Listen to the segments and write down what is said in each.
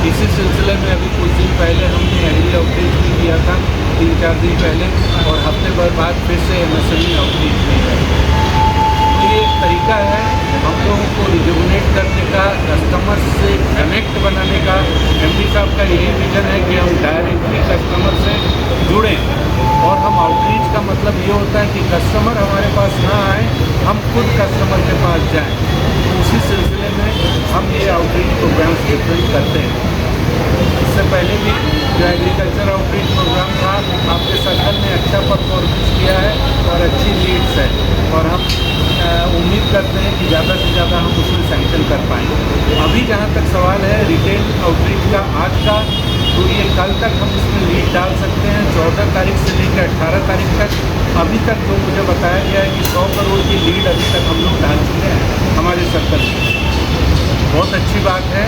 इसी सिलसिले में अभी कुछ दिन पहले हमने एग्री आउटरीच भी किया था, 3-4 दिन पहले, और हफ्ते भर बाद फिर से MSME आउटरीच भी है। तो ये एक तरीका है हम लोगों को रिजुवनेट करने का, कस्टमर से कनेक्ट बनाने का। MD साहब का यही विजन है कि हम डायरेक्टली कस्टमर से जुड़ें, और हम आउटरीच का मतलब ये होता है कि कस्टमर हमारे पास ना आए, हम खुद कस्टमर के पास जाएं। तो उसी सिलसिले में हम ये आउटरीच प्रोग्राम्स डिफरेंट करते हैं। इससे पहले भी जो एग्रीकल्चर आउटरीच प्रोग्राम था, आपके सर्कल ने अच्छा परफॉर्मेंस किया है और अच्छी लीड्स है, और हम उम्मीद करते हैं कि ज़्यादा से ज़्यादा हम उसमें सैंक्शन कर पाएंगे। अभी जहाँ तक सवाल है रिटेल आउटरीच का आज का, तो ये कल तक हम इसमें लीड डाल सकते हैं, 14 तारीख से लेकर 18 तारीख तक। अभी तक जो मुझे बताया गया है कि 100 करोड़ की लीड अभी तक हम लोग डाल चुके हैं हमारे सर्कल में। बहुत अच्छी बात है।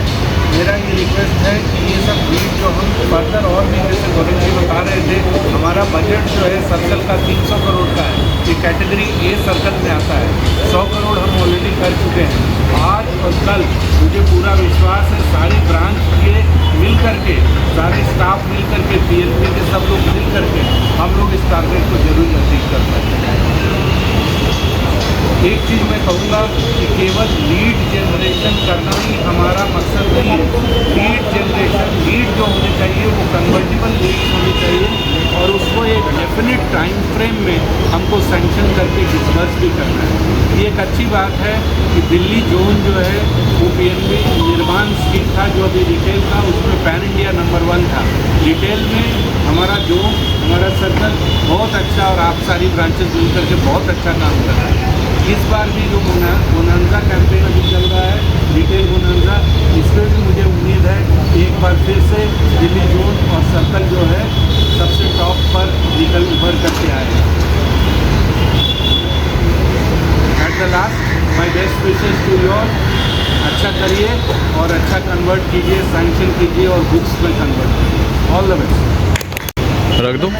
मेरा ये रिक्वेस्ट है कि ये सब लीड जो हम फर्दर और भी, जैसे गौरव जी बता रहे थे, हमारा बजट जो है सर्कल का 300 करोड़ का है, ये कैटेगरी A सर्कल में आता है। 100 करोड़ हम ऑलरेडी कर चुके हैं। आज और कल मुझे पूरा विश्वास है सारी ब्रांच के मिल करके, सारे स्टाफ मिल करके, PLP के सब लोग मिल करके हम लोग इस टारगेट को जरूर अचीव कर पाएंगे। एक चीज़ मैं कहूँगा कि केवल लीड जनरेशन करना ही हमारा मकसद नहीं है। लीड जनरेशन, लीड जो होनी चाहिए वो कन्वर्टिबल लीड होनी चाहिए, और उसको एक डेफिनेट टाइम फ्रेम में हमको सैंक्शन करके डिस्बर्स भी करना है। ये एक अच्छी बात है कि दिल्ली जोन जो है वो PNB निर्माण स्कीम था, जो अभी रिटेल था, उसमें पैन इंडिया नंबर 1 था। रिटेल में हमारा जोन, हमारा सर्कल बहुत अच्छा, और आप सारी ब्रांचेस मिल करके बहुत अच्छा काम कर रहा है। इस बार भी जो बोनांजा कैंपेन अभी चल रहा है, रिटेल बोनांजा, इसमें भी मुझे उम्मीद है कि एक बार फिर से दिल्ली जोन और सर्कल जो है सबसे टॉप पर उभर करके आएगा। At the last my best wishes to you all. अच्छा करिए और अच्छा कन्वर्ट कीजिए, सैंक्शन कीजिए और बुक्स में कन्वर्ट कीजिए। All the best. रख दो।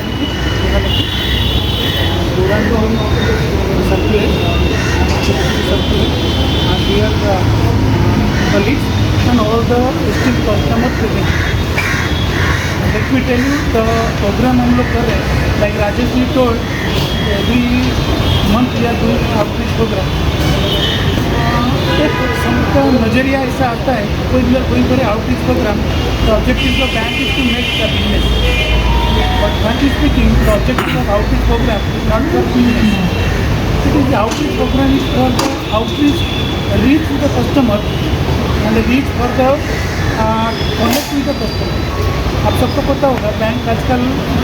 and dear colleagues and all the esteemed customers present. Let me tell you the program हम लोग कर रहे हैं, like Rajesh ji told, every month we are doing outreach program. एक सबका नज़रिया ऐसा आता है, कोई करे outreach program, the objective of bank is to make the business. But frankly speaking, the objective of outreach program is not for business. It is the outreach program is for the outreach reach to the customer and the reach for the connect with the customer. आप सबको पता होगा bank आजकल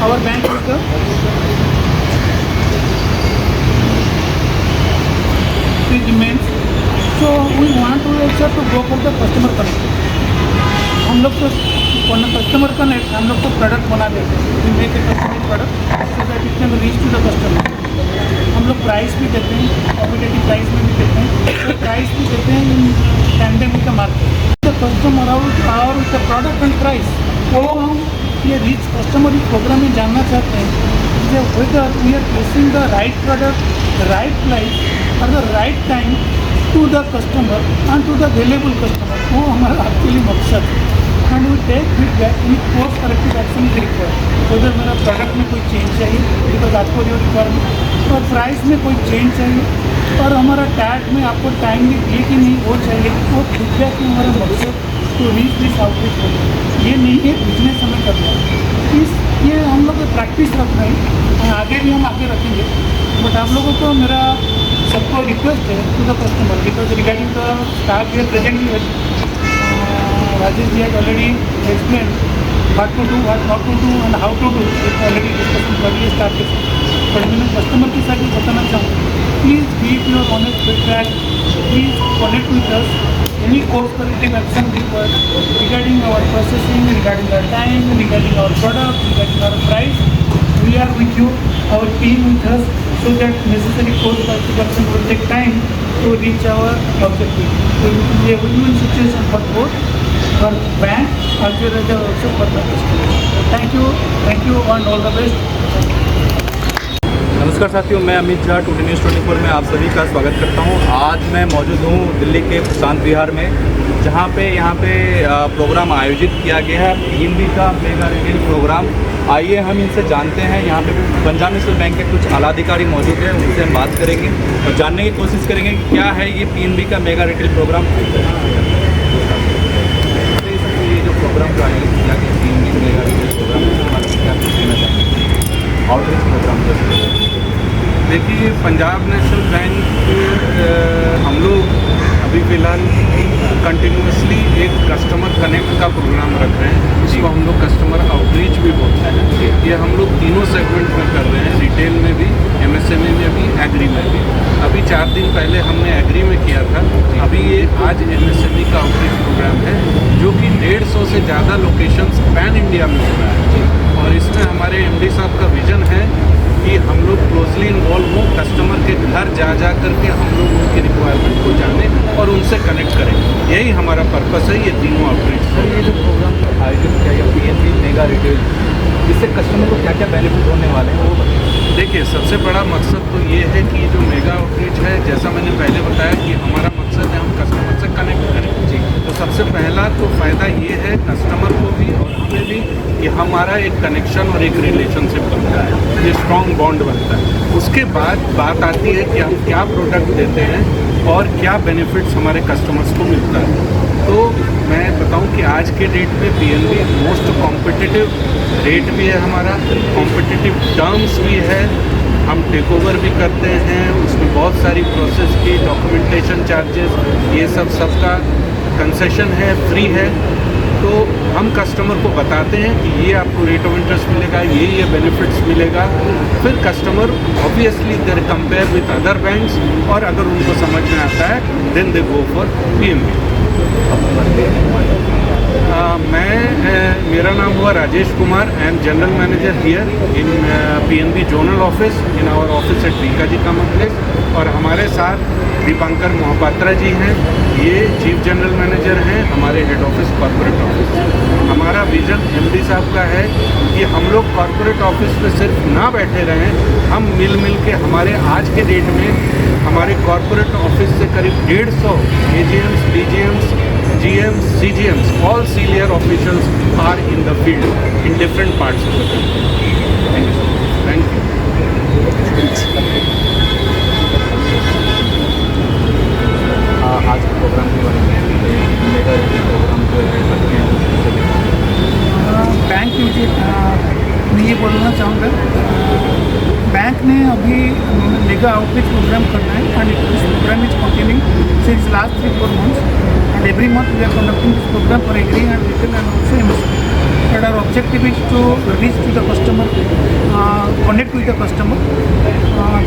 our bank is the it remains. So we want to also to go for the customer connect. हम लोग तो customer connect, हम लोग तो प्रोडक्ट बना देते हैं, we make a customized product so that it can reach to the customer. हम लोग प्राइस भी देते हैं, कॉम्पिटिटिव प्राइस में भी देते हैं, तो प्राइस भी देते हैं in tandem with the market. The customer और द प्रोडक्ट एंड प्राइस, वो हम ये रीच कस्टमर इस प्रोग्राम में जानना चाहते हैं कि whether we are placing the right product, the right price और the right time to the customer and to the available customer. वो हमारा एक्चुअली मकसद है। And we take feedback with course corrective action required. उधर मेरा product में कोई change चाहिए बिकॉज आपको जो रिक्वायरमेंट, और प्राइस में कोई चेंज चाहिए, और हमारा टैग में आपको टाइम भी दिए कि नहीं वो चाहिए, वो फीडबैक में हमारा मकसद टू रीच दिस आउटरीच होगा। ये नहीं है बिजनेस हमें करना है, ये हम लोग प्रैक्टिस रख रहे हैं, आगे भी हम आगे रखेंगे। बट आप लोगों को मेरा सबको रिक्वेस्ट है to the customer, because regarding the staff here presently Rajesh ji has already explained what to do, what not to do and how to do. It already discussion earlier started. But मैं customer के साथ ये बताना चाहूँगा, please keep your honest feedback, please connect with us, any course corrective action required regarding our processing, regarding our time, regarding our product, regarding our price. We are with you, our team with us, so that necessary course corrective action will take time. to reach our objective. So it will be a win-win situation for both, for bank as well as also for the customer. Thank you and all the best. नमस्कार साथियों, मैं Amit Jha today news 24 में आप सभी का स्वागत करता हूं। आज मैं मौजूद हूं दिल्ली के प्रशांत विहार में, जहां पे यहाँ पे प्रोग्राम आयोजित किया गया है पीएनबी का मेगा रिटेल प्रोग्राम। आइए हम इनसे जानते हैं। यहाँ पे पंजाब नेशनल बैंक के कुछ आला अधिकारी मौजूद हैं, उनसे हम बात करेंगे और जानने की कोशिश करेंगे कि क्या है ये पीएनबी का मेगा रिटेल प्रोग्राम। ये जो प्रोग्राम का आयोजित किया गया पीएनबी मेगा रिटेल प्रोग्राम, क्या कहना चाहेंगे? आउटरीच प्रोग्राम देखिए, पंजाब नेशनल बैंक हम लोग अभी फ़िलहाल कंटिन्यूसली एक कस्टमर कनेक्ट का प्रोग्राम रख रहे हैं, जिसको हम लोग कस्टमर आउटरीच भी बोलते हैं। ये हम लोग तीनों सेगमेंट में कर रहे हैं, रिटेल में भी, एमएसएमई में भी, एग्री में भी। अभी 4 दिन पहले हमने एग्री में किया था, अभी ये आज एमएसएमई का आउटरीच प्रोग्राम है, जो कि 150 से ज़्यादा लोकेशंस पैन इंडिया में हो रहा है। और इसमें हमारे एमडी साहब का विज़न है कि हम लोग क्लोजली इन्वॉल्व हों, कस्टमर के घर जा करके हम लोग उनकी रिक्वायरमेंट को जाने और उनसे कनेक्ट करें। यही हमारा पर्पस है, ये तीनों आउटरीच। सर, ये जो प्रोग्राम आयोजित किया गया पीएनबी मेगा रिटेल, इससे कस्टमर को क्या क्या बेनिफिट होने वाले हैं वो बताइए। देखिए, सबसे बड़ा मकसद तो ये है कि जो मेगा आउटरीच है, जैसा मैंने पहले बताया कि हमारा मकसद है हम कस्टमर से कनेक्ट करें। जी, तो सबसे पहला तो फ़ायदा ये है कस्टमर को भी और हमें भी कि हमारा एक कनेक्शन और एक रिलेशनशिप बनता है, ये स्ट्रॉन्ग बॉन्ड बनता है। उसके बाद बात आती है कि हम क्या प्रोडक्ट देते हैं और क्या बेनिफिट्स हमारे कस्टमर्स को मिलता है। तो मैं बताऊं कि आज के डेट पे पीएनबी मोस्ट कॉम्पिटिटिव रेट भी है हमारा, कॉम्पिटिटिव टर्म्स भी है, हम टेक ओवर भी करते हैं, उसमें बहुत सारी प्रोसेस की डॉक्यूमेंटेशन चार्जेस, ये सबका कंसेशन है, फ्री है। तो हम कस्टमर को बताते हैं कि ये आपको रेट ऑफ इंटरेस्ट मिलेगा, ये बेनिफिट्स मिलेगा। फिर customer obviously they compare with other banks, और अगर उनको समझ में आता है then they go for PNB. मेरा नाम हुआ Rajesh Kumar, I am general manager here in PNB zonal office in our office at रीकाजी कॉम्प्लेक्स। और हमारे साथ दीपांकर मोहपात्रा जी हैं, ये चीफ जनरल मैनेजर हैं हमारे हेड ऑफिस कॉर्पोरेट ऑफिस। हमारा विजन एमडी साहब का है कि हम लोग कॉर्पोरेट ऑफिस में सिर्फ ना बैठे रहें, हम मिल के हमारे आज के डेट में हमारे कॉर्पोरेट ऑफिस से करीब 150 AGMs, DGMs, GMs, CGMs, all senior officials are in the field in different parts of the country. Thank you so much. Thank you. आज के प्रोग्राम के बारे में मेगा रिटेल प्रोग्राम जो है करते हैं बैंक मुझे मैं ये बोलना चाहूँगा, बैंक ने अभी मेगा आउटरीच प्रोग्राम करना है and this program is continuing since last 3-4 months and every month we are conducting this program for agri and retail and also MSME. But our objective is to reach to the customer, connect with the customer.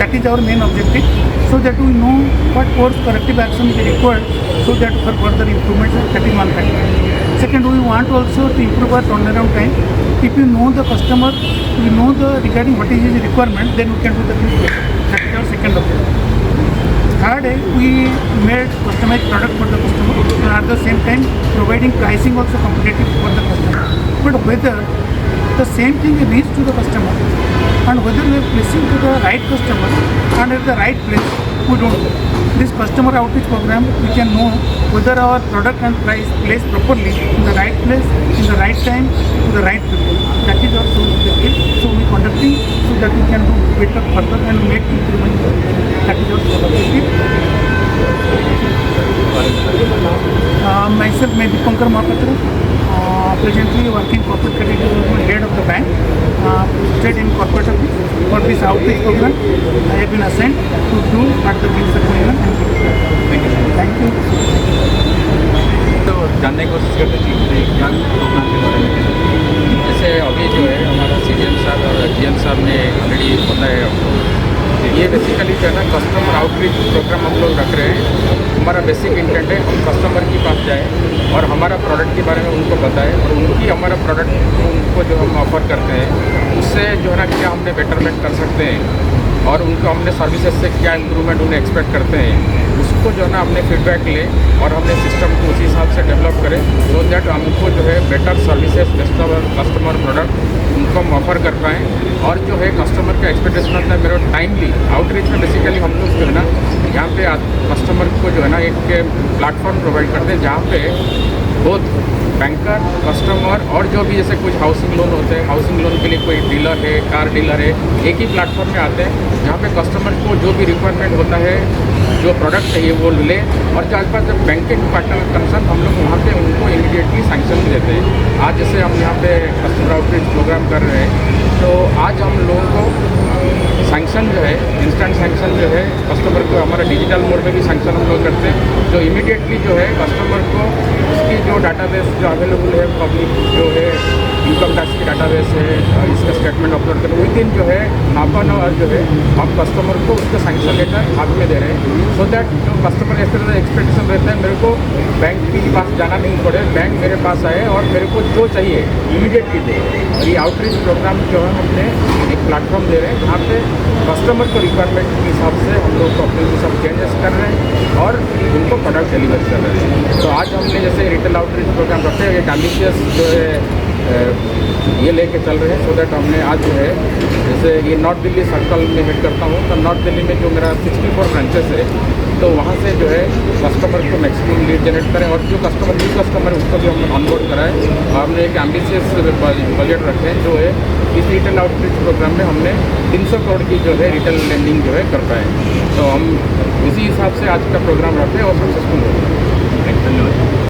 That is our main objective, so that we know what course corrective action is required, so that for further improvements. That is one factor. Second, we want also to improve our turnaround time. If you know the customer, you know the regarding what is his requirement, then we can do the things better. That is our second objective. Third, we made customized product for the customer and at the same time providing pricing also competitive for the customer. But whether the same thing reaches to the customer and whether we are placing to the right customer and at the right place, we don't know. This customer outreach program, we can know whether our product and price placed properly in the right place, in the right time, to the right people. That is our sole objective. So we conducting so that we can do better further and make improvement. That is our sole objective. Myself, मैं Dipankar Mohapatra, presently working corporate category head of the bank, posted in corporate office. For this outreach program, I have been assigned to do at the King Sakuna. Thank you. तो जानने की कोशिश करते हैं क्या programme के बारे में। जैसे अभी जो है हमारा CGM साहब और GM साहब ने ऑलरेडी बताया आपको, ये बेसिकली जो है ना कस्टमर आउटरीच प्रोग्राम हम लोग रख रहे हैं। हमारा बेसिक इंटेंट है हम कस्टमर के पास जाए और हमारा प्रोडक्ट के बारे में उनको बताएं और उनकी हमारा प्रोडक्ट उनको जो हम ऑफ़र करते हैं उससे जो है ना क्या हमने बेटरमेंट कर सकते हैं और उनको हमने सर्विसेज से क्या इम्प्रूवमेंट उन्हें एक्सपेक्ट करते हैं, उसको जो है ना हमने फीडबैक लें और हमने सिस्टम को उसी हिसाब से डेवलप करें सो दैट हमको जो है better services, best customer product उनको हम ऑफर कर पाएँ। और जो है कस्टमर का एक्सपेक्टेशन होता है मेरा टाइमली आउटरीच में बेसिकली हम लोग जो है ना यहाँ पे कस्टमर को जो है ना एक प्लेटफॉर्म प्रोवाइड करते हैं जहाँ पे बहुत बैंकर, कस्टमर और जो भी जैसे कुछ हाउसिंग लोन होते हैं, हाउसिंग लोन के लिए कोई डीलर है, कार डीलर है, एक ही प्लेटफॉर्म में आते हैं जहाँ पे कस्टमर को जो भी रिक्वायरमेंट होता है, जो प्रोडक्ट चाहिए वो ले। और जो आसपास जब बैंकिंग पार्टनर कंसर्न हम लोग वहाँ पे उनको इमीडिएटली सैंक्शन देते हैं। आज जैसे हम यहाँ पे कस्टमर आउटरीच प्रोग्राम कर रहे हैं तो आज हम लोगों को सैंक्शन जो है, इंस्टेंट सैंक्शन जो है कस्टमर को हमारा डिजिटल मोड में भी सैंक्शन हम लोग करते हैं, जो इमीडिएटली जो है कस्टमर को उसकी जो डाटाबेस जो अवेलेबल है पब्लिक जो है इनकम टैक्स की डाटाबेस है, इसका स्टेटमेंट अपलोड करें विद इन जो है हाफ एन आवर जो है हम कस्टमर को उसका सैंक्शन लेटर हाथ में दे रहे हैं सो दैट जो कस्टमर ऐसे एक्सपेक्टेशन रहता है मेरे को बैंक के पास जाना नहीं पड़े, बैंक मेरे पास आए और मेरे को जो चाहिए इमीडिएटली दे। और ये आउटरीच प्रोग्राम जो है हमने एक प्लेटफॉर्म दे रहे हैं जहाँ पे कस्टमर को रिक्वायरमेंट के हिसाब से हम लोग अपने सब चेंजेस कर रहे हैं और उनको प्रोडक्ट डिलीवर कर रहे हैं। तो आज हमने जैसे रिटेल आउटरीच प्रोग्राम रखे हैं, एक एम्बिशियस जो है ये लेके चल रहे हैं सो दैट हमने आज जो है जैसे ये नॉर्थ दिल्ली सर्कल में हेड करता हूँ तो नॉर्थ दिल्ली में जो मेरा 64 ब्रांचेस है तो वहाँ से जो है कस्टमर को मैक्सिमम लीड जनरेट करें और जो कस्टमर न्यू कस्टमर है उसको भी हमने ऑनबोर्ड कराएं। और हमने एक एम्बिशियस बजट रखे हैं जो है इस रिटेल आउटरीच प्रोग्राम में हमने 300 करोड़ की जो है रिटेल लेंडिंग जो है कर पाए। तो हम इसी हिसाब से आज का प्रोग्राम रखे और सक्सेसफुल हो।